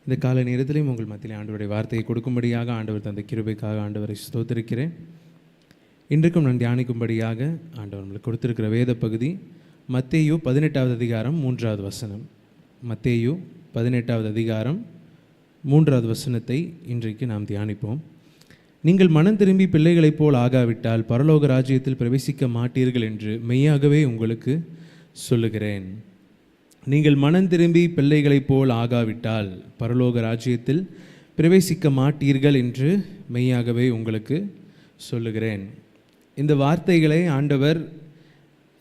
இந்த காலை நேரத்திலையும் உங்கள் மத்தியில் ஆண்டவருடைய வார்த்தையை கொடுக்கும்படியாக ஆண்டவர் தந்த கிருபைக்காக ஆண்டவரை ஸ்தோத்திரிக்கிறேன். இன்றைக்கும் நான் தியானிக்கும்படியாக ஆண்டவர் நம்மளுக்கு கொடுத்திருக்கிற வேத பகுதி மத்தேயு 18வது அதிகாரம் 3வது வசனம். மத்தேயு 18வது அதிகாரம் 3வது வசனத்தை இன்றைக்கு நாம் தியானிப்போம். நீங்கள் மனம் திரும்பி பிள்ளைகளைப் போல் ஆகாவிட்டால் பரலோக ராஜ்யத்தில் பிரவேசிக்க மாட்டீர்கள் என்று மெய்யாகவே உங்களுக்கு சொல்லுகிறேன். நீங்கள் மனம் திரும்பி பிள்ளைகளைப் போல் ஆகாவிட்டால் பரலோக ராஜ்யத்தில் பிரவேசிக்க மாட்டீர்கள் என்று மெய்யாகவே உங்களுக்கு சொல்லுகிறேன். இந்த வார்த்தைகளை ஆண்டவர்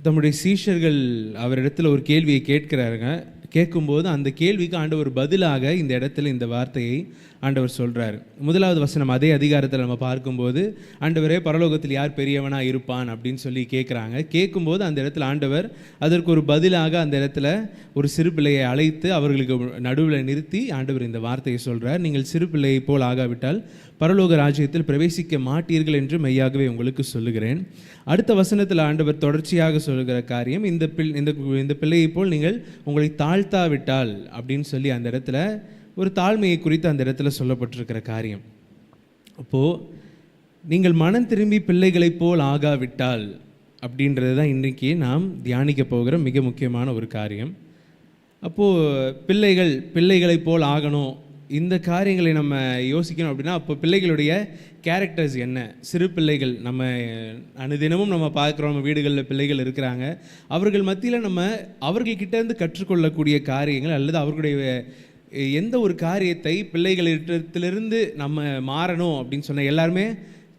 தம்முடைய சீஷர்கள் அவரிடத்தில் ஒரு கேள்வியை கேட்கும்போது அந்த கேள்விக்கு ஆண்டவர் பதிலாக இந்த இடத்துல இந்த வார்த்தையை ஆண்டவர் சொல்கிறார். 1வது வசனம் அதே அதிகாரத்தில் நம்ம பார்க்கும்போது ஆண்டவரே பரலோகத்தில் யார் பெரியவனாக இருப்பான் அப்படின்னு சொல்லி கேட்கும்போது அந்த இடத்துல ஆண்டவர் அதற்கு ஒரு பதிலாக அந்த இடத்துல ஒரு சிறு பிள்ளையை அழைத்து அவர்களுக்கு நடுவில் நிறுத்தி ஆண்டவர் இந்த வார்த்தையை சொல்கிறார். நீங்கள் சிறு பிள்ளையை போல் ஆகாவிட்டால் பரலோக ராஜ்யத்தில் பிரவேசிக்க மாட்டீர்கள் என்று மெய்யாகவே உங்களுக்கு சொல்லுகிறேன். அடுத்த வசனத்தில் ஆண்டவர் தொடர்ச்சியாக சொல்லுகிற காரியம் இந்த பிள்ளையை போல் நீங்கள் உங்களை தாழ்த்தாவிட்டால் அப்படின்னு சொல்லி அந்த இடத்துல ஒரு தாழ்மையை குறித்து அந்த இடத்துல சொல்லப்பட்டிருக்கிற காரியம். அப்போது நீங்கள் மனம் திரும்பி பிள்ளைகளைப் போல் ஆகாவிட்டால் அப்படின்றது தான் இன்றைக்கி நாம் தியானிக்க போகிற மிக முக்கியமான ஒரு காரியம். அப்போது பிள்ளைகளைப் போல் ஆகணும், இந்த காரியங்களை நம்ம யோசிக்கணும் அப்படின்னா அப்போ பிள்ளைகளுடைய கேரக்டர்ஸ் என்ன? சிறு பிள்ளைகள் நம்ம அனுதினமும் நம்ம பார்க்குறோம், நம்ம வீடுகளில் பிள்ளைகள் இருக்கிறாங்க. அவர்கள் மத்தியில் நம்ம அவர்கள்கிட்டேருந்து கற்றுக்கொள்ளக்கூடிய காரியங்கள் அல்லது அவர்களுடைய எந்த ஒரு காரியத்தை பிள்ளைகளிடத்திலிருந்து நம்ம மாறணும் அப்படின்னு சொன்னால் எல்லாருமே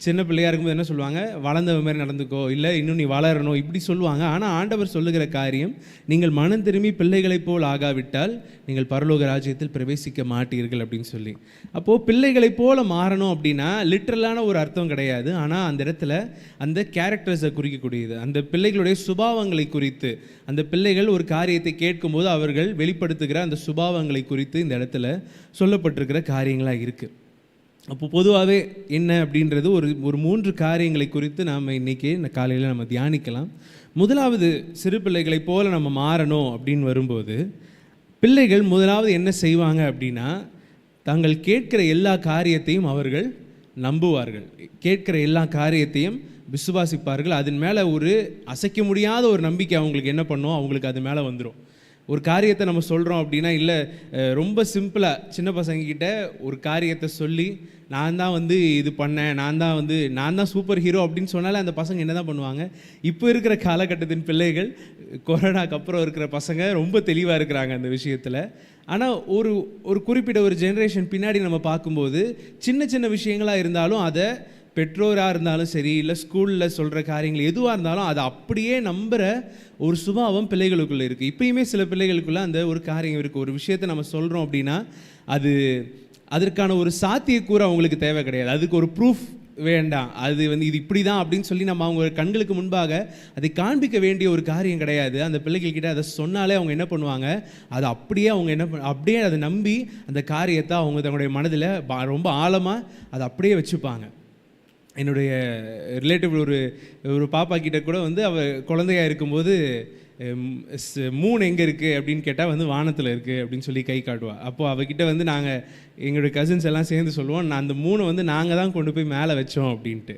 சின்ன பிள்ளையாக இருக்கும்போது என்ன சொல்லுவாங்க? வளர்ந்த மாதிரி நடந்துக்கோ, இல்லை இன்னும் நீ வளரணும், இப்படி சொல்லுவாங்க. ஆனால் ஆண்டவர் சொல்லுகிற காரியம் நீங்கள் மனம் திரும்பி பிள்ளைகளைப் போல் ஆகாவிட்டால் நீங்கள் பரலோக ராஜ்யத்தில் பிரவேசிக்க மாட்டீர்கள் அப்படின்னு சொல்லி. அப்போது பிள்ளைகளைப் போல மாறணும் அப்படின்னா லிட்ரலான ஒரு அர்த்தம் கிடையாது. ஆனால் அந்த இடத்துல அந்த கேரக்டர்ஸை குறிக்கக்கூடியது, அந்த பிள்ளைகளுடைய சுபாவங்களை குறித்து, அந்த பிள்ளைகள் ஒரு காரியத்தை கேட்கும்போது அவர்கள் வெளிப்படுத்துகிற அந்த சுபாவங்களை குறித்து இந்த இடத்துல சொல்லப்பட்டிருக்கிற காரியங்களாக இருக்குது. அப்போ பொதுவாகவே என்ன அப்படின்றது ஒரு 3 காரியங்களை குறித்து நாம் இன்றைக்கி இந்த காலையில் நம்ம தியானிக்கலாம். முதலாவது, சிறு பிள்ளைகளைப் போல் நம்ம மாறணும் அப்படின்னு வரும்போது பிள்ளைகள் முதலாவது என்ன செய்வாங்க அப்படின்னா தாங்கள் கேட்கிற எல்லா காரியத்தையும் அவர்கள் நம்புவார்கள், கேட்கிற எல்லா காரியத்தையும் விசுவாசிப்பார்கள். அதன் மேலே ஒரு அசைக்க முடியாத ஒரு நம்பிக்கை அவங்களுக்கு என்ன பண்ணும், அவங்களுக்கு அது மேலே வந்துடும். ஒரு காரியத்தை நம்ம சொல்கிறோம் அப்படின்னா, இல்லை ரொம்ப சிம்பிளாக சின்ன பசங்கக்கிட்ட ஒரு காரியத்தை சொல்லி நான் தான் இது பண்ணேன், நான் தான் சூப்பர் ஹீரோ அப்படின்னு சொன்னாலே அந்த பசங்க என்ன தான் பண்ணுவாங்க? இப்போ இருக்கிற காலகட்டத்தின் பிள்ளைகள், கொரோனாக்கு அப்புறம் இருக்கிற பசங்க ரொம்ப தெளிவாக இருக்கிறாங்க அந்த விஷயத்தில். ஆனால் ஒரு குறிப்பிட்ட ஒரு ஜென்ரேஷன் பின்னாடி நம்ம பார்க்கும்போது சின்ன சின்ன விஷயங்களாக இருந்தாலும் அதை பெற்றோராக இருந்தாலும் சரி, இல்லை ஸ்கூலில் சொல்கிற காரியங்கள் எதுவாக இருந்தாலும் அதை அப்படியே நம்புகிற ஒரு சுபாவம் பிள்ளைகளுக்குள்ளே இருக்குது. இப்போயுமே சில பிள்ளைகளுக்குள்ளே அந்த ஒரு காரியம் இருக்குது. ஒரு விஷயத்தை நம்ம சொல்கிறோம் அப்படின்னா அதற்கான ஒரு சாத்தியக்கூறு அவங்களுக்கு தேவை கிடையாது, அதுக்கு ஒரு ப்ரூஃப் வேண்டாம், இது இப்படி தான் அப்படின்னு சொல்லி நம்ம அவங்க கண்களுக்கு முன்பாக அதை காண்பிக்க வேண்டிய ஒரு காரியம் கிடையாது. அந்த பிள்ளைகள்கிட்ட அதை சொன்னாலே அவங்க என்ன பண்ணுவாங்க, அதை அப்படியே அவங்க அப்படியே அதை நம்பி அந்த காரியத்தை அவங்க தங்களுடைய மனதில் ரொம்ப ஆழமாக அதை அப்படியே வச்சுப்பாங்க. என்னுடைய ரிலேட்டிவ் ஒரு பாப்பா கிட்ட கூட அவள் குழந்தையாக இருக்கும்போது மூன் எங்கே இருக்குது அப்படின்னு கேட்டால் வானத்தில் இருக்குது அப்படின்னு சொல்லி கை காட்டுவாள். அப்போது அவகிட்ட நாங்கள் எங்களுடைய கசின்ஸ் எல்லாம் சேர்ந்து சொல்லுவோம், நான் அந்த மூனை நாங்கள் தான் கொண்டு போய் மேலே வச்சோம் அப்படின்ட்டு.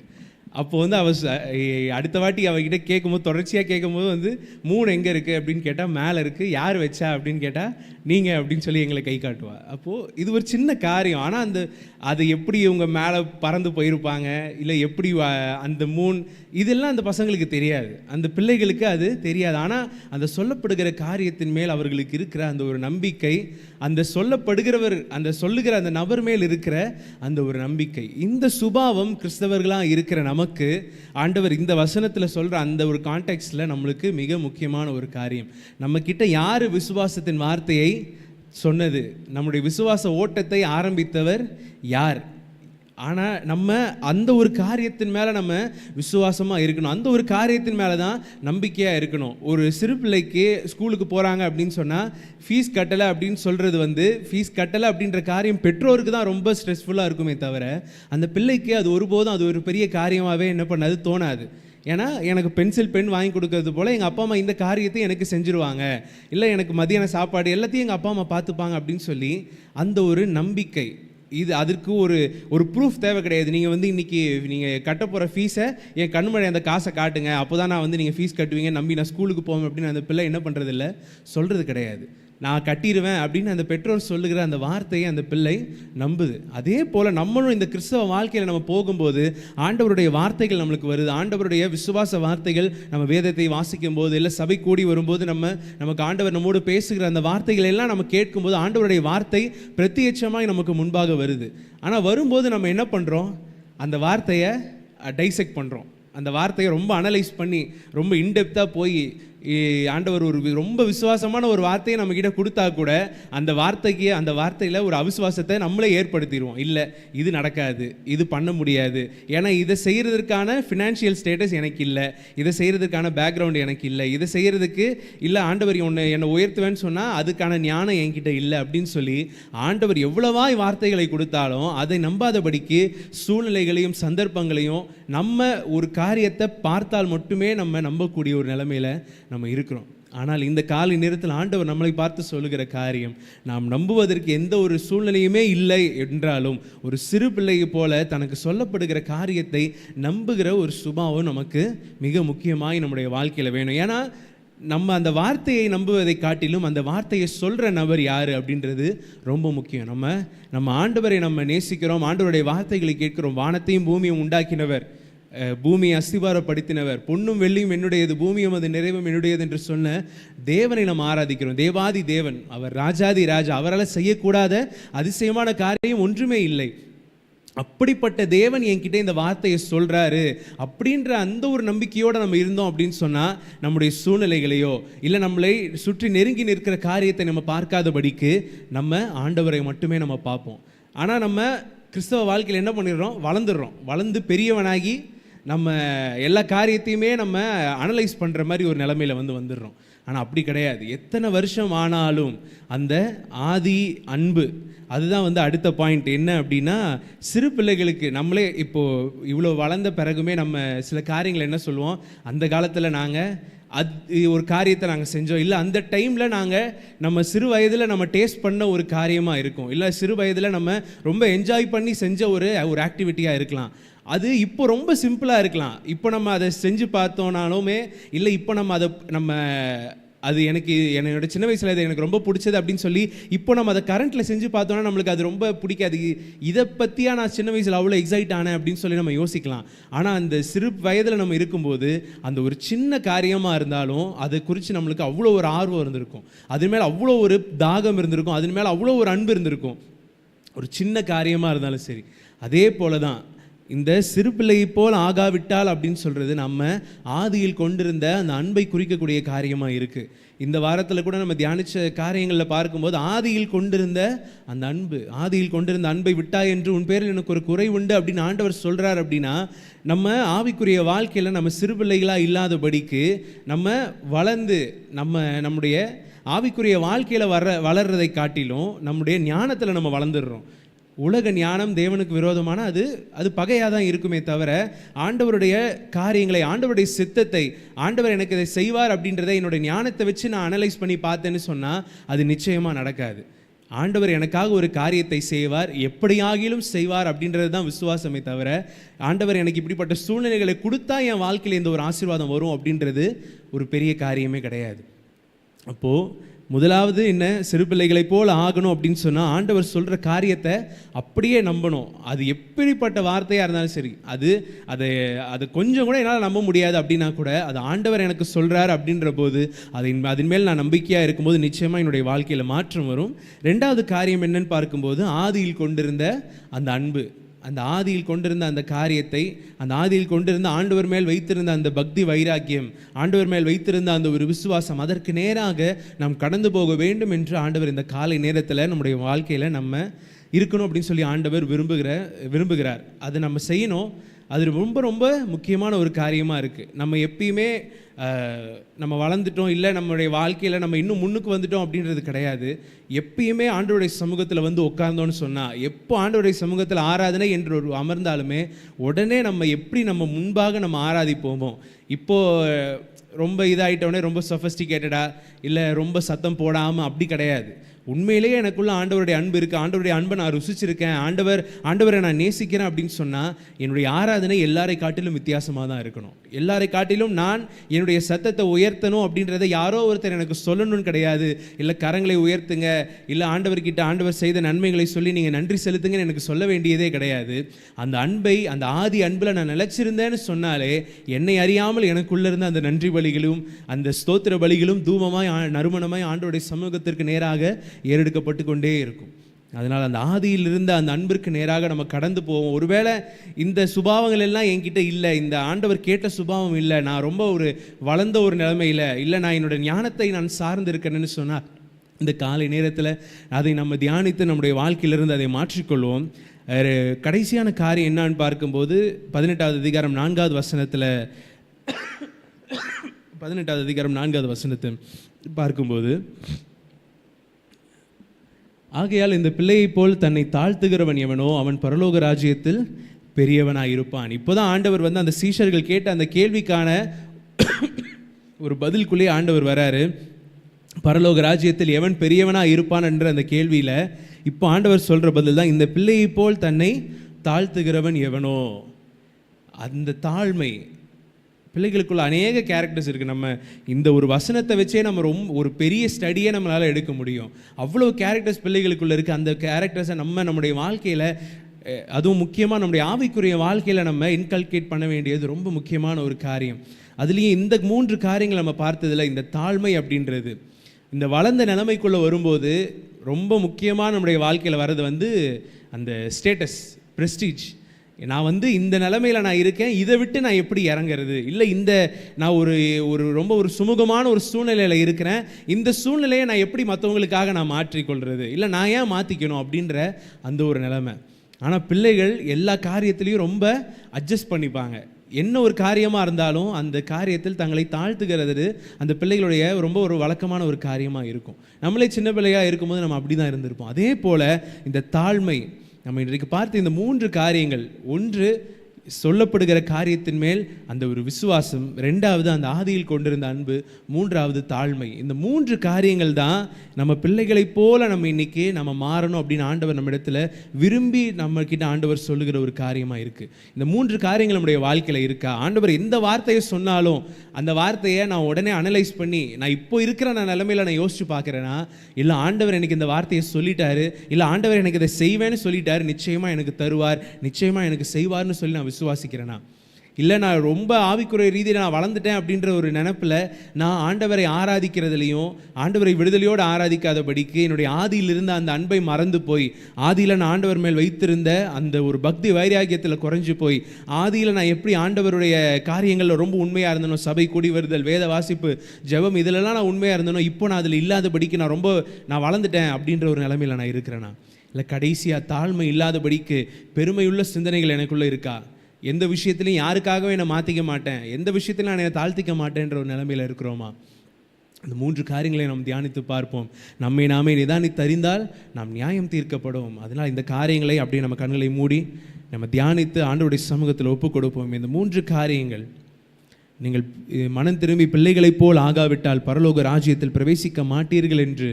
அப்போது அவள் அடுத்த வாட்டி அவகிட்ட கேட்கும்போது, தொடர்ச்சியாக கேட்கும்போது மூணு எங்கே இருக்குது அப்படின்னு கேட்டால் மேலே இருக்குது, யார் வச்சா அப்படின்னு கேட்டால் நீங்கள் அப்படின்னு சொல்லி எங்களை கை காட்டுவாள். அப்போது இது ஒரு சின்ன காரியம், ஆனால் அது எப்படி இவங்க மேலே பறந்து போயிருப்பாங்க, இல்லை எப்படி அந்த இதெல்லாம் அந்த பசங்களுக்கு தெரியாது, அந்த பிள்ளைகளுக்கு அது தெரியாது. ஆனால் அந்த சொல்லப்படுகிற காரியத்தின் மேல் அவர்களுக்கு இருக்கிற அந்த ஒரு நம்பிக்கை, அந்த சொல்லப்படுகிறவர் அந்த சொல்லுகிற அந்த நபர் மேல் இருக்கிற அந்த ஒரு நம்பிக்கை, இந்த சுபாவம் கிறிஸ்தவர்களாக இருக்கிற நமக்கு ஆண்டவர் இந்த வசனத்தில் சொல்கிற அந்த ஒரு கான்டெக்ஸ்டில் நம்மளுக்கு மிக முக்கியமான ஒரு காரியம். நம்மக்கிட்ட யார் விசுவாசத்தின் வார்த்தையை சொன்னது, நம்முடைய விசுவாச ஓட்டத்தை ஆரம்பித்தவர் யார்? ஆனால் நம்ம அந்த ஒரு காரியத்தின் மேலே நம்ம விசுவாசமாக இருக்கணும், அந்த ஒரு காரியத்தின் மேலே தான் நம்பிக்கையாக இருக்கணும். ஒரு சிறு பிள்ளைக்கு ஸ்கூலுக்கு போகிறாங்க அப்படின்னு சொன்னால் ஃபீஸ் கட்டலை அப்படின்னு சொல்கிறது ஃபீஸ் கட்டலை அப்படின்ற காரியம் பெற்றோருக்கு தான் ரொம்ப ஸ்ட்ரெஸ்ஃபுல்லாக இருக்குமே தவிர அந்த பிள்ளைக்கு அது ஒருபோதும் அது ஒரு பெரிய காரியமாகவே என்ன பண்ணாது, தோணாது. ஏன்னா எனக்கு பென்சில் பென் வாங்கி கொடுக்கறது போல் எங்கள் அப்பா அம்மா இந்த காரியத்தை எனக்கு செஞ்சுருவாங்க, இல்லை எனக்கு மதியான சாப்பாடு எல்லாத்தையும் எங்கள் அப்பா அம்மா பார்த்துப்பாங்க அப்படின்னு சொல்லி அந்த ஒரு நம்பிக்கை. இது அதற்கு ஒரு ப்ரூஃப் தேவை கிடையாது. நீங்கள் வந்து இன்றைக்கி நீங்கள் கட்ட போகிற ஃபீஸை என் கண்மழை அந்த காசை காட்டுங்க, அப்போ தான் நான் வந்து நீங்கள் ஃபீஸ் கட்டுவீங்க நம்பி நான் ஸ்கூலுக்கு போவேன் அப்படின்னு அந்த பிள்ளை என்ன பண்ணுறதில்ல, சொல்கிறது கிடையாது. நான் கட்டிடுவேன் அப்படின்னு அந்த பெற்றோர் சொல்லுகிற அந்த வார்த்தையை அந்த பிள்ளை நம்புது. அதே போல் நம்மளும் இந்த கிறிஸ்தவ வாழ்க்கையில் நம்ம போகும்போது ஆண்டவருடைய வார்த்தைகள் நம்மளுக்கு வருது. ஆண்டவருடைய விசுவாச வார்த்தைகள் நம்ம வேதத்தை வாசிக்கும் போது, இல்லை சபை கூடி வரும்போது நமக்கு ஆண்டவர் நம்மோடு பேசுகிற அந்த வார்த்தைகள் எல்லாம் நம்ம கேட்கும்போது ஆண்டவருடைய வார்த்தை பிரத்யட்சமாக நமக்கு முன்பாக வருது. ஆனால் வரும்போது நம்ம என்ன பண்ணுறோம், அந்த வார்த்தையை டைசெக்ட் பண்ணுறோம். அந்த வார்த்தையை ரொம்ப அனலைஸ் பண்ணி ரொம்ப இன்டெப்த்தாக போய் ஆண்டவர் ஒரு ரொம்ப விசுவாசமான ஒரு வார்த்தையை நம்மக்கிட்ட கொடுத்தா கூட அந்த வார்த்தையில் ஒரு அவிசுவாசத்தை நம்மளே ஏற்படுத்திடுவோம். இல்லை இது நடக்காது, இது பண்ண முடியாது, ஏன்னா இதை செய்கிறதுக்கான ஃபினான்ஷியல் ஸ்டேட்டஸ் எனக்கு இல்லை, இதை செய்கிறதுக்கான பேக்ரவுண்ட் எனக்கு இல்லை, இதை செய்கிறதுக்கு இல்லை ஆண்டவர் என்னை உயர்த்துவேன்னு சொன்னால் அதுக்கான ஞானம் என்கிட்ட இல்லை அப்படின்னு சொல்லி ஆண்டவர் எவ்வளவாய் வார்த்தைகளை கொடுத்தாலும் அதை நம்பாதபடிக்கு சூழ்நிலைகளையும் சந்தர்ப்பங்களையும் நம்ம ஒரு காரியத்தை பார்த்தால் மட்டுமே நம்ம நம்பக்கூடிய ஒரு நிலைமையில் நம்ம இருக்கிறோம். ஆனால் இந்த காலை நேரத்தில் ஆண்டவர் நம்மளை பார்த்து சொல்லுகிற காரியம், நாம் நம்புவதற்கு எந்த ஒரு சூழ்நிலையுமே இல்லை என்றாலும் ஒரு சிறு பிள்ளையை போல தனக்கு சொல்லப்படுகிற காரியத்தை நம்புகிற ஒரு சுபாவம் நமக்கு மிக முக்கியமாய் நம்முடைய வாழ்க்கையில் வேணும். ஏன்னா நம்ம அந்த வார்த்தையை நம்புவதை காட்டிலும் அந்த வார்த்தையை சொல்கிற நபர் யார் அப்படின்றது ரொம்ப முக்கியம். நம்ம ஆண்டவரை நம்ம நேசிக்கிறோம், ஆண்டவருடைய வார்த்தைகளை கேட்கிறோம். வானத்தையும் பூமியும் உண்டாக்கினவர், பூமியை அஸ்திவாரப்படுத்தினவர், பொன்னும் வெள்ளியும் என்னுடையது, பூமியும் அது நிறைவும் என்னுடையது என்று சொன்ன தேவனை நம்ம ஆராதிக்கிறோம். தேவாதி தேவன், அவர் ராஜாதி ராஜா, அவரால் செய்யக்கூடாத அதிசயமான காரியம் ஒன்றுமே இல்லை. அப்படிப்பட்ட தேவன் என்கிட்ட இந்த வார்த்தையை சொல்கிறாரு அப்படின்ற அந்த ஒரு நம்பிக்கையோடு நம்ம இருந்தோம் அப்படின்னு சொன்னால் நம்முடைய சூழ்நிலைகளையோ இல்லை நம்மளை சுற்றி நெருங்கி நிற்கிற காரியத்தை நம்ம பார்க்காதபடிக்கு நம்ம ஆண்டவரை மட்டுமே நம்ம பார்ப்போம். ஆனால் நம்ம கிறிஸ்தவ வாழ்க்கையில் என்ன பண்ணிடுறோம், வளர்ந்து பெரியவனாகி நம்ம எல்லா காரியத்தையுமே நம்ம அனலைஸ் பண்ணுற மாதிரி ஒரு நிலைமையில் வந்துடுறோம். ஆனால் அப்படி கிடையாது. எத்தனை வருஷம் ஆனாலும் அந்த ஆதி அன்பு, அதுதான் அடுத்த பாயிண்ட். என்ன அப்படின்னா, சிறு பிள்ளைகளுக்கு நம்மளே இப்போது இவ்வளோ வளர்ந்த பிறகுமே நம்ம சில காரியங்கள் என்ன சொல்லுவோம், அந்த காலத்தில் நாங்கள் ஒரு காரியத்தை நாங்கள் செஞ்சோம், இல்லை அந்த டைமில் நம்ம சிறு வயதில் நம்ம டேஸ்ட் பண்ண ஒரு காரியமாக இருக்கும், இல்லை சிறு வயதில் நம்ம ரொம்ப என்ஜாய் பண்ணி செஞ்ச ஒரு ஆக்டிவிட்டியாக இருக்கலாம். அது இப்போ ரொம்ப சிம்பிளாக இருக்கலாம். இப்போ நம்ம அதை செஞ்சு பார்த்தோன்னாலுமே, இல்லை இப்போ நம்ம அது என்னோட சின்ன வயசில் இது எனக்கு ரொம்ப பிடிச்சது அப்படின்னு சொல்லி இப்போ நம்ம அதை கரண்ட்டில் செஞ்சு பார்த்தோன்னா நம்மளுக்கு அது ரொம்ப பிடிக்காது. இதை பற்றியா நான் சின்ன வயசில் அவ்வளோ எக்ஸைட் ஆனேன் அப்படின்னு சொல்லி நம்ம யோசிக்கலாம். ஆனால் அந்த சிறு வயதில் நம்ம இருக்கும்போது அந்த ஒரு சின்ன காரியமாக இருந்தாலும் அதை குறித்து நம்மளுக்கு அவ்வளோ ஒரு ஆர்வம் இருந்திருக்கும், அது மேலே அவ்வளோ ஒரு தாகம் இருந்திருக்கும், அது மேலே அவ்வளோ ஒரு அன்பு இருந்திருக்கும், ஒரு சின்ன காரியமாக இருந்தாலும் சரி. அதே போல தான் இந்த சிறு பிள்ளையை போல் ஆகாவிட்டால் அப்படின்னு சொல்கிறது நம்ம ஆதியில் கொண்டிருந்த அந்த அன்பை குறிக்கக்கூடிய காரியமாக இருக்குது. இந்த வாரத்தில் கூட நம்ம தியானித்த காரியங்களில் பார்க்கும்போது ஆதியில் கொண்டிருந்த அந்த அன்பை விட்டாய் என்று உன் பேரில் எனக்கு ஒரு குறை உண்டு அப்படின்னு ஆண்டவர் சொல்கிறார். அப்படின்னா நம்ம ஆவிக்குரிய வாழ்க்கையில் நம்ம சிறு பிள்ளைகளாக இல்லாதபடிக்கு நம்ம வளர்ந்து நம்முடைய ஆவிக்குரிய வாழ்க்கையில் வளர்றதை காட்டிலும் நம்முடைய ஞானத்தில் நம்ம வளர்ந்துடுறோம். உலக ஞானம் தேவனுக்கு விரோதமான அது பகையாக தான் இருக்குமே தவிர ஆண்டவருடைய காரியங்களை, ஆண்டவருடைய சித்தத்தை, ஆண்டவர் எனக்கு இதை செய்வார் அப்படின்றத என்னுடைய ஞானத்தை வச்சு நான் அனலைஸ் பண்ணி பார்த்தேன்னு சொன்னால் அது நிச்சயமாக நடக்காது. ஆண்டவர் எனக்காக ஒரு காரியத்தை செய்வார், எப்படியாகிலும் செய்வார் அப்படின்றது தான் விசுவாசமே தவிர ஆண்டவர் எனக்கு இப்படிப்பட்ட சூழ்நிலைகளை கொடுத்தா என் வாழ்க்கையில் இந்த ஒரு ஆசீர்வாதம் வரும் அப்படின்றது ஒரு பெரிய காரியமே கிடையாது. அப்போது முதலாவது என்ன, சிறு பிள்ளைகளை போல் ஆகணும் அப்படின்னு சொன்னால் ஆண்டவர் சொல்கிற காரியத்தை அப்படியே நம்பணும். அது எப்படிப்பட்ட வார்த்தையாக இருந்தாலும் சரி, அது கொஞ்சம் கூட என்னால் நம்ப முடியாது அப்படின்னா கூட அது ஆண்டவர் எனக்கு சொல்கிறார் அப்படின்ற போது அதன் மேல் நான் நம்பிக்கையாக இருக்கும்போது நிச்சயமாக என்னுடைய வாழ்க்கையில் மாற்றம் வரும். ரெண்டாவது காரியம் என்னன்னு பார்க்கும்போது ஆதியில் கொண்டிருந்த அந்த அன்பு, அந்த ஆதியில் கொண்டிருந்த அந்த காரியத்தை, அந்த ஆதியில் கொண்டிருந்த ஆண்டவர் மேல் வைத்திருந்த அந்த பக்தி வைராக்கியம், ஆண்டவர் மேல் வைத்திருந்த அந்த ஒரு விசுவாசம், அதற்கு நேராக நாம் கடந்து போக வேண்டும் என்று ஆண்டவர் இந்த காலை நேரத்தில் நம்முடைய வாழ்க்கையில் நம்ம இருக்கணும் அப்படின்னு சொல்லி ஆண்டவர் விரும்புகிறார். அதை நம்ம செய்யணும். அது ரொம்ப ரொம்ப முக்கியமான ஒரு காரியமாக இருக்குது. நம்ம எப்பயுமே நம்ம வளர்ந்துட்டோம், இல்லை நம்மளுடைய வாழ்க்கையில் நம்ம இன்னும் முன்னுக்கு வந்துட்டோம் அப்படின்றது கிடையாது. எப்பயுமே ஆண்டவருடைய சமூகத்தில் வந்து உட்கார்ந்தோன்னு சொன்னால், எப்போ ஆண்டவருடைய சமூகத்தில் ஆராதனை என்று ஒரு அமர்ந்தாலுமே உடனே நம்ம எப்படி நம்ம முன்பாக நம்ம ஆராதிப்போமோ, இப்போது ரொம்ப இதாகிட்டோடனே ரொம்ப சொஃபஸ்டிகேட்டடாக இல்லை ரொம்ப சத்தம் போடாமல் அப்படி கிடையாது. உண்மையிலேயே எனக்குள்ள ஆண்டவருடைய அன்பு இருக்குது, ஆண்டவருடைய அன்பை நான் ருசிச்சிருக்கேன், ஆண்டவரை நான் நேசிக்கிறேன் அப்படின்னு சொன்னால் என்னுடைய ஆராதனை எல்லாரை காட்டிலும் வித்தியாசமாக தான் இருக்கணும். எல்லாரை காட்டிலும் நான் என்னுடைய சத்தத்தை உயர்த்தணும் அப்படின்றத யாரோ ஒருத்தர் எனக்கு சொல்லணும்னு கிடையாது. இல்லை கரங்களை உயர்த்துங்க, இல்லை ஆண்டவர்கிட்ட ஆண்டவர் செய்த நன்மைகளை சொல்லி நீங்கள் நன்றி செலுத்துங்கன்னு எனக்கு சொல்ல வேண்டியதே கிடையாது. அந்த அன்பை, அந்த ஆதி அன்பில் நான் நிலைச்சிருந்தேன்னு சொன்னாலே என்னை அறியாமல் எனக்குள்ளே இருந்த அந்த நன்றி பலிகளும் அந்த ஸ்தோத்திர பலிகளும் தூபமாய் நறுமணமாய் ஆண்டவருடைய சமூகத்திற்கு நேராக ஏறெடுக்கப்பட்டு கொண்டே இருக்கும். அதனால் அந்த ஆதியில் இருந்த அந்த அன்பிற்கு நேராக நம்ம கடந்து போவோம். ஒருவேளை இந்த சுபாவங்கள் எல்லாம் என்கிட்ட இல்லை, இந்த ஆண்டவர் கேட்ட சுபாவம் இல்லை, நான் ரொம்ப ஒரு வளர்ந்த ஒரு நிலைமையில் இல்லை, நான் என்னோட ஞானத்தை நான் சார்ந்து இருக்கேன்னு சொன்னால் இந்த காலை நேரத்தில் அதை நம்ம தியானித்து நம்முடைய வாழ்க்கையிலிருந்து அதை மாற்றிக்கொள்வோம். கடைசியான காரியம் என்னான்னு பார்க்கும்போது 18வது அதிகாரம் 4வது வசனத்தில் 18வது அதிகாரம் 4வது வசனத்தை பார்க்கும்போது, ஆகையால் இந்த பிள்ளையைப் போல் தன்னை தாழ்த்துகிறவன் எவனோ அவன் பரலோக ராஜ்யத்தில் பெரியவனாக இருப்பான். இப்போதான் ஆண்டவர் வந்து அந்த சீஷர்கள் கேட்ட அந்த கேள்விக்கான ஒரு பதிலுக்குள்ளே ஆண்டவர் வராரு. பரலோக ராஜ்யத்தில் எவன் பெரியவனாக இருப்பான் என்ற அந்த கேள்வியில் இப்போ ஆண்டவர் சொல்கிற பதில் தான் இந்த பிள்ளையைப் போல் தன்னை தாழ்த்துகிறவன் எவனோ. அந்த தாழ்மை பிள்ளைகளுக்குள்ள அநேக கேரக்டர்ஸ் இருக்குது. நம்ம இந்த ஒரு வசனத்தை வச்சே நம்ம ரொம்ப ஒரு பெரிய ஸ்டடியே நம்மளால் எடுக்க முடியும். அவ்வளோ கேரக்டர்ஸ் பிள்ளைகளுக்குள்ளே இருக்குது. அந்த கேரக்டர்ஸை நம்முடைய வாழ்க்கையில், அதுவும் முக்கியமாக நம்முடைய ஆவிக்குரிய வாழ்க்கையில் நம்ம இன்கல்கேட் பண்ண வேண்டியது ரொம்ப முக்கியமான ஒரு காரியம். அதுலேயும் இந்த 3 காரியங்கள் நம்ம பார்த்ததில் இந்த தாழ்மை அப்படின்றது இந்த வளர்ந்த நிலைமைக்குள்ளே வரும்போது ரொம்ப முக்கியமாக நம்முடைய வாழ்க்கையில் வர்றது வந்து அந்த ஸ்டேட்டஸ், ப்ரெஸ்டீஜ். நான் வந்து இந்த நிலைமையில் நான் இருக்கேன், இதை விட்டு நான் எப்படி இறங்கிறது, இல்லை நான் ஒரு ரொம்ப ஒரு சுமூகமான ஒரு சூழ்நிலையில் இருக்கிறேன், இந்த சூழ்நிலையை நான் எப்படி மற்றவங்களுக்காக நான் மாற்றிக்கொள்வது, இல்லை நான் ஏன் மாற்றிக்கணும் அப்படின்ற அந்த ஒரு நிலைமை. ஆனால் பிள்ளைகள் எல்லா காரியத்திலையும் ரொம்ப அட்ஜஸ்ட் பண்ணிப்பாங்க. என்ன ஒரு காரியமாக இருந்தாலும் அந்த காரியத்தில் தங்களை தாழ்த்துகிறது அந்த பிள்ளைகளுடைய ரொம்ப ஒரு வழக்கமான ஒரு காரியமாக இருக்கும். நம்மளே சின்ன பிள்ளையாக இருக்கும்போது நம்ம அப்படி தான் இருந்திருப்போம். அதே போல் இந்த தாழ்மை நம்ம இன்றைக்கு பார்த்து இந்த 3 காரியங்கள், ஒன்று சொல்லப்படுகிற காரியத்தின் மேல் அந்த ஒரு விசுவாசம், 2வது அந்த ஆதியில் கொண்டிருந்த அன்பு, 3வது தாழ்மை. இந்த 3 காரியங்கள் தான் நம்ம பிள்ளைகளைப் போல நம்ம இன்னைக்கு நம்ம மாறணும் அப்படின்னு ஆண்டவர் நம்ம இடத்துல விரும்பி நம்ம கிட்ட ஆண்டவர் சொல்லுகிற ஒரு காரியமாக இருக்குது. இந்த 3 காரியங்கள் நம்முடைய வாழ்க்கையில் இருக்கா? ஆண்டவர் எந்த வார்த்தையை சொன்னாலும் அந்த வார்த்தையை நான் உடனே அனலைஸ் பண்ணி நான் இப்போ இருக்கிற நிலைமையில் நான் யோசிச்சு பார்க்குறேன்னா, இல்லை ஆண்டவர் எனக்கு இந்த வார்த்தையை சொல்லிட்டாரு, இல்லை ஆண்டவர் எனக்கு இதை செய்வேன்னு சொல்லிட்டாரு, நிச்சயமாக எனக்கு தருவார், நிச்சயமாக எனக்கு செய்வார்னு சொல்லி நான் விசுவாசிக்கிறேனா? இல்லை நான் ரொம்ப ஆவிக்குரிய ரீதியில் நான் வளர்ந்துட்டேன் அப்படின்ற ஒரு நினைப்பில் நான் ஆண்டவரை ஆராதிக்கிறதுலையும் ஆண்டவரை விடுதலையோடு ஆராதிக்காதபடிக்கு என்னுடைய ஆதியிலிருந்து அந்த அன்பை மறந்து போய், ஆதியில் நான் ஆண்டவர் மேல் வைத்திருந்த அந்த ஒரு பக்தி வைராகியத்தில் குறைஞ்சி போய், ஆதியில் நான் எப்படி ஆண்டவருடைய காரியங்களில் ரொம்ப உண்மையாக இருந்தனோ, சபை கூடி வருதல், வேத வாசிப்பு, ஜெபம், இதிலெல்லாம் நான் உண்மையாக இருந்தனோ, இப்போ நான் அதில் இல்லாதபடிக்கு நான் வளர்ந்துட்டேன் அப்படின்ற ஒரு நிலைமையில் நான் இருக்கிறேனா? இல்லை கடைசியாக தாழ்மை இல்லாதபடிக்கு பெருமையுள்ள சிந்தனைகள் எனக்குள்ளே இருக்கா? எந்த விஷயத்துலையும் யாருக்காகவே நான் மாற்றிக்க மாட்டேன், எந்த விஷயத்திலும் நான் என்னை தாழ்த்திக்க மாட்டேன்ற ஒரு நிலைமையில் இருக்கிறோமா? இந்த 3 காரியங்களை நாம் தியானித்து பார்ப்போம். நம்மை நாமே நிதானித்து அறிந்தால் நாம் நியாயம் தீர்க்கப்படும். அதனால் இந்த காரியங்களை அப்படியே நம்ம கண்களை மூடி நம்ம தியானித்து ஆண்டவருடைய சமூகத்தில் ஒப்புக் கொடுப்போம். இந்த 3 காரியங்கள் நீங்கள் மனம் திரும்பி பிள்ளைகளைப் போல் ஆகாவிட்டால் பரலோக ராஜ்யத்தில் பிரவேசிக்க மாட்டீர்கள் என்று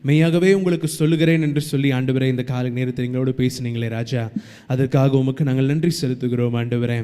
மெய்யாகவே உங்களுக்கு சொல்லுகிறேன் என்று சொல்லி ஆண்டவரே இந்த காலை நேரத்தில் எங்களோடு பேசினீங்களே ராஜா, அதற்காக உமக்கு நாங்கள் நன்றி செலுத்துகிறோம். ஆண்டவரே,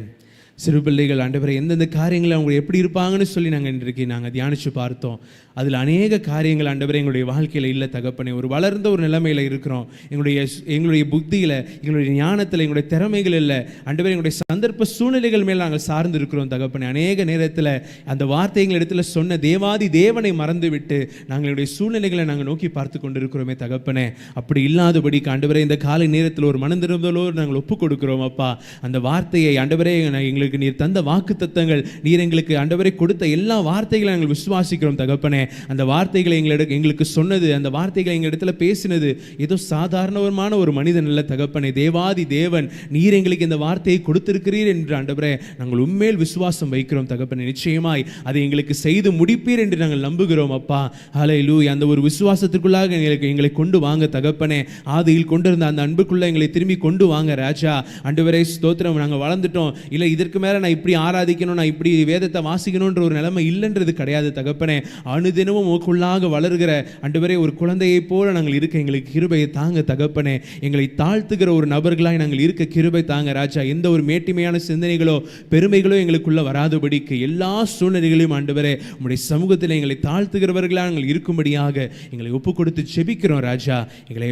சிறு பிள்ளைகள் ஆண்டவரை எந்தெந்த காரியங்கள் அவங்க எப்படி இருப்பாங்கன்னு சொல்லி நாங்கள் தியானித்து பார்த்தோம். அதில் அநேக காரியங்கள் ஆண்டவரை எங்களுடைய வாழ்க்கையில் இல்லை தகப்பனே. ஒரு வளர்ந்த ஒரு நிலைமையில் இருக்கிறோம். எங்களுடைய புத்தியில், எங்களுடைய ஞானத்தில், எங்களுடைய திறமைகள் இல்லை ஆண்டவரை, எங்களுடைய சந்தர்ப்ப சூழ்நிலைகள் மேல் நாங்கள் சார்ந்து இருக்கிறோம் தகப்பனே. அநேக நேரத்தில் அந்த வார்த்தைகள் இடத்துல சொன்ன தேவாதி தேவனை மறந்துவிட்டு நாங்களுடைய சூழ்நிலைகளை நாங்கள் நோக்கி பார்த்து கொண்டு இருக்கிறோமே தகப்பனே. அப்படி இல்லாதபடிக்கு ஆண்டவரை இந்த காலை நேரத்தில் ஒரு மனந்திருந்தலோடு நாங்கள் ஒப்புக் கொடுக்கிறோம் அப்பா. அந்த வார்த்தையை ஆண்டவரே எங்களுக்கு எங்களுக்கு நீர் தந்த வாக்குத்தத்தங்கள், நீர் எங்களுக்கு ஆண்டவரே கொடுத்த எல்லா வார்த்தைகளை நாங்கள் விசுவாசிக்கிறோம் தகப்பனே. அந்த வார்த்தைகளை எங்களுக்கு சொன்னது, அந்த வார்த்தைகளை எங்களிடத்துல பேசினது ஏதோ சாதாரணமான ஒரு மனிதன் அல்ல தகப்பனே. தேவாதி தேவன் நீர் எங்களுக்கு இந்த வார்த்தையை கொடுத்திருக்கிறீர் என்று ஆண்டவரே நாங்கள் உண்மையில் விசுவாசம் வைக்கிறோம் தகப்பனே. நிச்சயமாய் அதை எங்களுக்கு செய்து முடிப்பீர் என்று நாங்கள் நம்புகிறோம் அப்பா. ஹல்லேலூயா. அந்த ஒரு விசுவாசத்திற்குள்ளாக எங்களை கொண்டு வாங்க தகப்பனே. ஆதியில் கொண்டிருந்த அந்த அன்புக்குள்ள எங்களை திரும்பி கொண்டு வாங்க ராஜா. ஆண்டவரே ஸ்தோத்திரம். நாங்கள் வளர்ந்துட்டோம், இல்லை இதற்கு மேலே நான் இப்படி ஆராதிக்கணும், நான் இப்படி வேதத்தை வாசிக்கணுன்ற ஒரு நிலைமை இல்லைன்றது கிடையாது தகப்பனே. அனுதினமும் உங்களுக்குள்ளாக வளர்கிற ஆண்டவரே ஒரு குழந்தையை போல நாங்கள் இருக்க எங்களுக்கு கிருபையை தாங்க தகப்பனே. எங்களை தாழ்த்துகிற ஒரு நபர்களாய் நாங்கள் இருக்க கிருபை தாங்க ராஜா. எந்த ஒரு மேட்டிமையான சிந்தனைகளோ பெருமைகளோ எங்களுக்குள்ள வராதபடிக்கு எல்லா சூழ்நிலைகளையும் ஆண்டவரே உம்முடைய சமூகத்தில் எங்களை தாழ்த்துகிறவர்களாக நாங்கள் இருக்கும்படியாக எங்களை ஒப்பு கொடுத்து ஜெபிக்கிறோம் ராஜா. எங்களை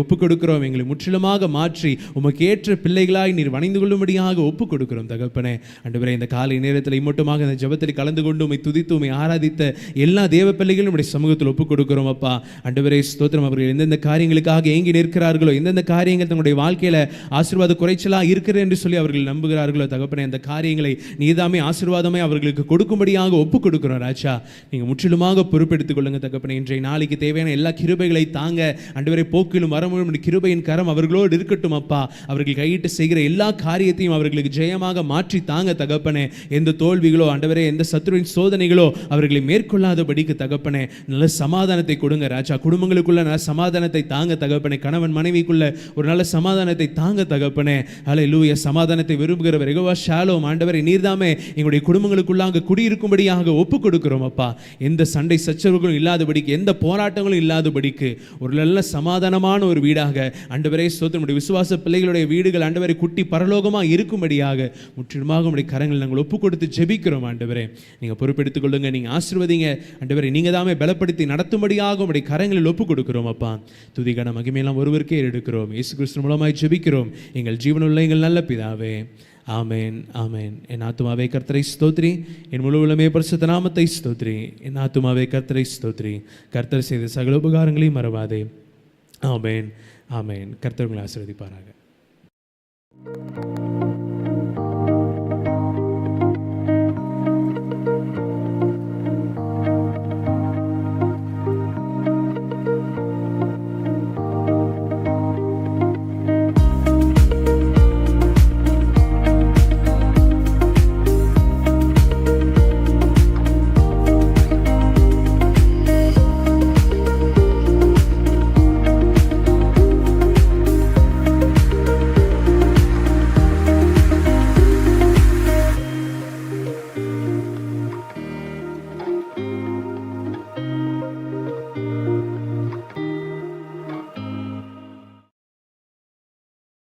ஒப்பு கொடுக்கிறோம். எங்களை முற்றிலுமாக மாற்றி உமக்கு ஏற்ற பிள்ளைகளாய் நீர் வணைந்து கொள்ளும்படியாக ஒப்பு கொடுக்கிறோம் தகப்பனே. ஆண்டவரே இந்த காலை நேரத்தில் இம்மட்டுமாக இந்த ஜெபத்தில் கலந்து கொண்டு உம்மை துதித்து உம்மை ஆராதித்த எல்லா தேவ பிள்ளைகளும் நம்முடைய சமூகத்தில் ஒப்பு கொடுக்கிறோம் அப்பா. ஆண்டவரே ஸ்தோத்திரம். அவர்கள் எந்தெந்த காரியங்களுக்காக ஏங்கி நிற்கிறார்களோ, எந்தெந்த காரியங்கள் தங்களுடைய வாழ்க்கையில ஆசீர்வாத குறைச்சலாக இருக்கிறது என்று சொல்லி அவர்கள் நம்புகிறார்களோ தகப்பனே, அந்த காரியங்களை நீதாமே ஆசீர்வாதமே அவர்களுக்கு கொடுக்கும்படியாக ஒப்பு கொடுக்கிறோம் ராஜா. நீங்க முற்றிலுமாக பொறுப்பெடுத்துக் கொள்ளுங்க தகப்பனே. இன்றைய நாளைக்கு தேவையான எல்லா கிருபைகளை தாங்க ஆண்டவரே. போக்கிலும் வரமும் கிருபையின் கரம் அவர்களோடு இருக்கட்டும் அப்பா. அவர்கள் கையிட்டு செய்கிற எல்லா காரியத்தையும் அவர்களுக்கு ஜெயமாக மாற்றி தாங்க தகப்பனே. எந்த தோல்விகளோ ஆண்டவரே, எந்த சத்துருவின் சோதனைகளோ அவர்களை மேற்கொள்ளாதபடிக்கு தகப்பனே நல்ல சமாதானத்தை கொடுங்க ராஜா. குடும்பங்களுக்குள்ள நல்ல சமாதானத்தை தாங்க தகப்பனே. கணவன் மனைவிக்குள்ள ஒரு நல்ல சமாதானத்தை தாங்க தகப்பனே. ஹல்லேலூயா. சமாதானத்தை விரும்புகிறவர் யெகோவா ஷாலோம். ஆண்டவரே நீர்தாமே எங்களுடைய குடும்பங்களுக்குள்ளாக குடியிருக்கும்படியாக ஒப்பு கொடுக்கிறோம் அப்பா. எந்த சண்டை சச்சரவுகளும் இல்லாதபடிக்கு, எந்த போராட்டங்களும் இல்லாதபடிக்கு ஒரு நல்ல சமாதானமான ஒரு வீடாக ஆண்டவரே ஸ்தோத்திரம். விசுவாச பிள்ளைகளுடைய வீடுகள் ஆண்டவரை குட்டி பரலோகமாக இருக்கும்படியாக முற்றிலுமாக உடைய கரங்கள் நாங்கள் ஒப்பு கொடுத்து ஜெபிக்கிறோம் ஆண்டவரே. நீங்க பொறுப்பெடுத்துக் கொள்ளுங்க, நீங்க ஆசீர்வதிங்க ஆண்டவரே. நீங்க தாமே பலப்படுத்தி நடத்தும்படியாக உடைய கரங்களில் ஒப்பு கொடுக்கிறோம் அப்பா. துதிகன மகிமையெல்லாம் ஒருவருக்கே எடுக்கிறோம். இயேசு கிறிஸ்து மூலமாய் ஜெபிக்கிறோம் எங்கள் ஜீவனுள்ள எங்கள் நல்ல பிதாவே. ஆமேன் ஆமேன். என் ஆத்துமாவே கர்த்தரை ஸ்தோத்ரி, என் முழு உள்ளமே பரிசுத்த நாமத்தை ஸ்தோத்ரி. என் ஆத்துமாவே கர்த்தரை ஸ்தோத்ரி, கர்த்தர் செய்த சகல உபகாரங்களையும் மறவாதே. ஆமேன் ஆமேன். கர்த்தர் உங்களை ஆசீர்வதிப்பாராக.